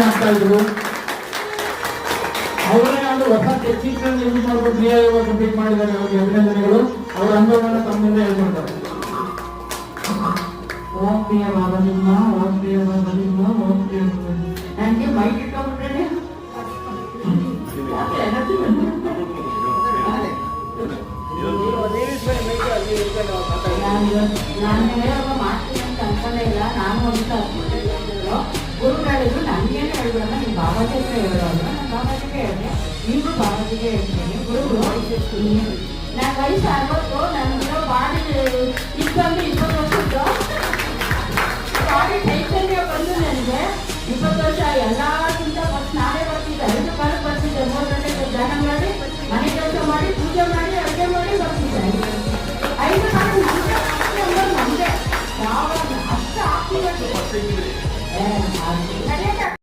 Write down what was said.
ಆಗ್ತಾ ಇದ್ರು. ಅವರೇ ಒಂದು ಹೊಸ ಟೆಕ್ನಿಕ್ ಯೂಸ್ ಮಾಡ್ಕೊಂಡು ಕ್ರಿಯಾಯೋಗ ಕಂಪ್ಲೀಟ್ ಮಾಡಿದ್ದಾರೆ. ಅವರಿಗೆ ಅಭಿನಂದನೆಗಳು. ಅವರ ಅನುಭವವನ್ನು ತಮ್ಮಿಂದ ಹೇಳ್ಕೊಳ್ತಾರೆ. ಓಂ ಪ್ರಿಯ ಬಾಬಾ ನಿಮ್ಮ, ಓಂ ಪ್ರಿಯ ಬಾಬಾ ನಿಮ್ಮ, ಓಂ ಪ್ರಿಯ ಬಾಬಾ ನನಗೆ ಮೈಕ್ ಇಟ್ಕೊಂಡ್ಬಿಟ್ರೆ ನಾನು ಹೇಳುವಾಗ ಮಾಡ್ತೀನಿ ಅಂತ ಅನ್ಕೊಂಡೇ ಇಲ್ಲ. ನಾನು ಅಂತ ಗುರುಗಳು ಹೇಳಿದ್ರು ನನಗೇನು ಹೇಳ್ಬಿಡಮ್ಮ, ನೀವು ಬಾಬಾಜಿ ಹತ್ರ ಹೇಳೋಲ್ಲ. ನಾನು ಬಾಬಾಜಿಗೆ ಹೇಳಿದೆ, ನೀವು ಬಾಬಾಜಿಗೆ ಹೇಳ್ತೀನಿ. ಗುರುಗಳು ನನ್ನ ವಯಸ್ಸು 60, ನನಗೆ ಬಾಡಿ 20 ವರ್ಷದ್ದು ಬಾಡಿ ಚೈತನ್ಯ ಬಂದು ನನಗೆ 20 ವರ್ಷ ಎಲ್ಲ